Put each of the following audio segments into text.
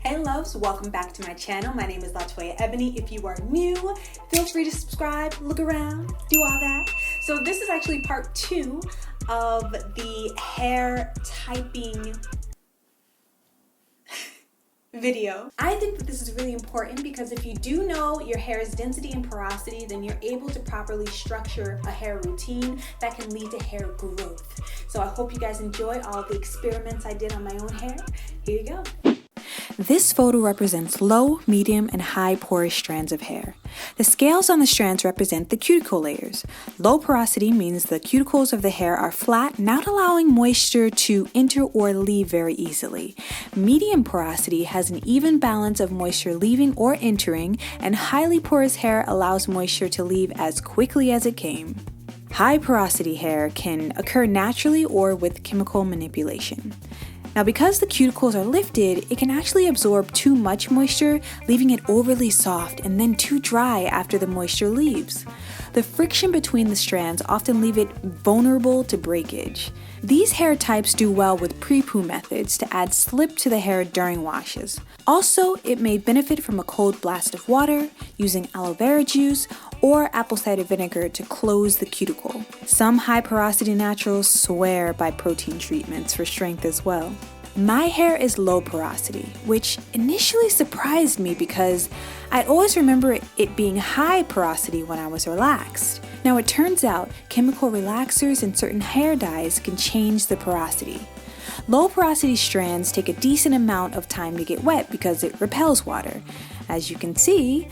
Hey loves, welcome back to my channel. My name is Latoya Ebony. If you are new, feel free to subscribe, look around, do all that. So this is actually part 2 of the hair typing video. I think that this is really important because if you do know your hair's density and porosity, then you're able to properly structure a hair routine that can lead to hair growth. So I hope you guys enjoy all the experiments I did on my own hair. Here you go. This photo represents low, medium, and high porous strands of hair. The scales on the strands represent the cuticle layers. Low porosity means the cuticles of the hair are flat, not allowing moisture to enter or leave very easily. Medium porosity has an even balance of moisture leaving or entering, and highly porous hair allows moisture to leave as quickly as it came. High porosity hair can occur naturally or with chemical manipulation. Now, because the cuticles are lifted, it can actually absorb too much moisture, leaving it overly soft and then too dry after the moisture leaves. The friction between the strands often leave it vulnerable to breakage. These hair types do well with pre-poo methods to add slip to the hair during washes. Also, it may benefit from a cold blast of water, using aloe vera juice, or apple cider vinegar to close the cuticle. Some high porosity naturals swear by protein treatments for strength as well. My hair is low porosity, which initially surprised me because I'd always remember it being high porosity when I was relaxed. Now it turns out chemical relaxers and certain hair dyes can change the porosity. Low porosity strands take a decent amount of time to get wet because it repels water. As you can see,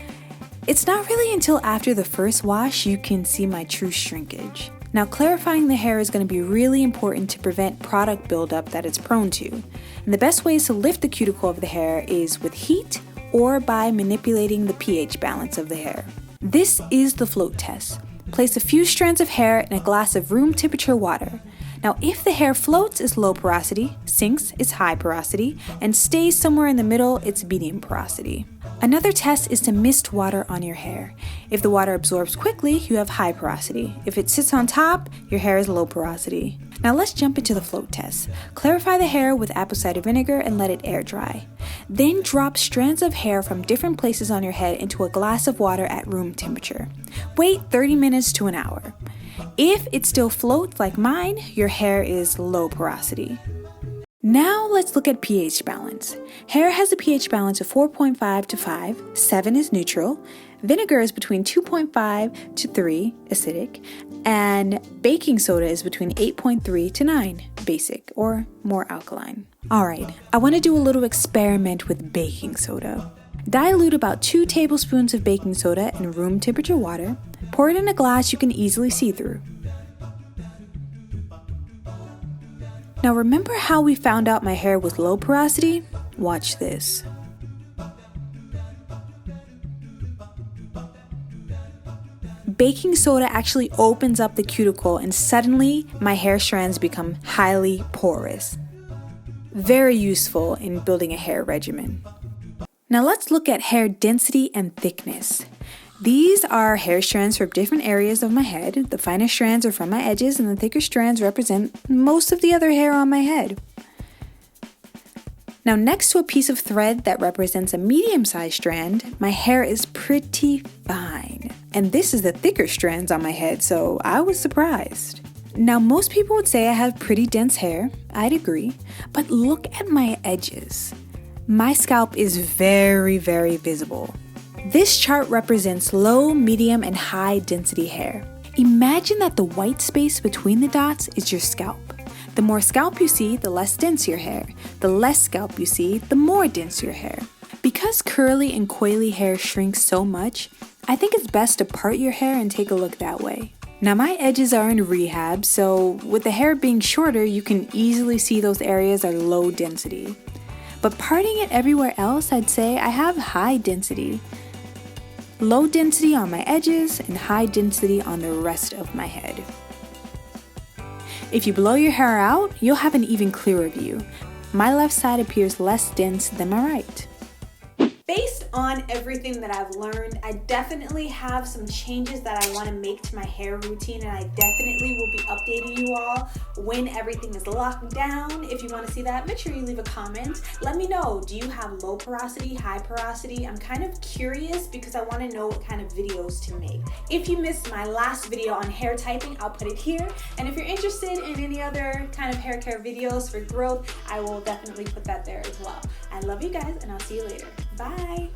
it's not really until after the first wash you can see my true shrinkage. Now, clarifying the hair is going to be really important to prevent product buildup that it's prone to. And the best ways to lift the cuticle of the hair is with heat or by manipulating the pH balance of the hair. This is the float test. Place a few strands of hair in a glass of room temperature water. Now, if the hair floats, it's low porosity, sinks, it's high porosity, and stays somewhere in the middle, it's medium porosity. Another test is to mist water on your hair. If the water absorbs quickly, you have high porosity. If it sits on top, your hair is low porosity. Now let's jump into the float test. Clarify the hair with apple cider vinegar and let it air dry. Then drop strands of hair from different places on your head into a glass of water at room temperature. Wait 30 minutes to an hour. If it still floats like mine, your hair is low porosity. Now let's look at pH balance. Hair has a pH balance of 4.5 to 5, 7 is neutral, vinegar is between 2.5 to 3, acidic, and baking soda is between 8.3 to 9, basic or more alkaline. Alright, I want to do a little experiment with baking soda. Dilute about 2 tablespoons of baking soda in room temperature water. Pour it in a glass you can easily see through. Now remember how we found out my hair was low porosity? Watch this. Baking soda actually opens up the cuticle and suddenly my hair strands become highly porous. Very useful in building a hair regimen. Now let's look at hair density and thickness. These are hair strands from different areas of my head. The finer strands are from my edges and the thicker strands represent most of the other hair on my head. Now next to a piece of thread that represents a medium-sized strand, my hair is pretty fine. And this is the thicker strands on my head, so I was surprised. Now most people would say I have pretty dense hair. I'd agree. But look at my edges. My scalp is very, very visible. This chart represents low, medium, and high density hair. Imagine that the white space between the dots is your scalp. The more scalp you see, the less dense your hair. The less scalp you see, the more dense your hair. Because curly and coily hair shrinks so much, I think it's best to part your hair and take a look that way. Now my edges are in rehab, so with the hair being shorter, you can easily see those areas are low density. But parting it everywhere else, I'd say I have high density. Low density on my edges and high density on the rest of my head. If you blow your hair out, you'll have an even clearer view. My left side appears less dense than my right. Based on everything that I've learned, I definitely have some changes that I want to make to my hair routine, and I definitely will be updating you all when everything is locked down. If you want to see that, make sure you leave a comment. Let me know, do you have low porosity, high porosity? I'm kind of curious because I want to know what kind of videos to make. If you missed my last video on hair typing, I'll put it here. And if you're interested in any other kind of hair care videos for growth, I will definitely put that there as well. I love you guys, and I'll see you later. Bye.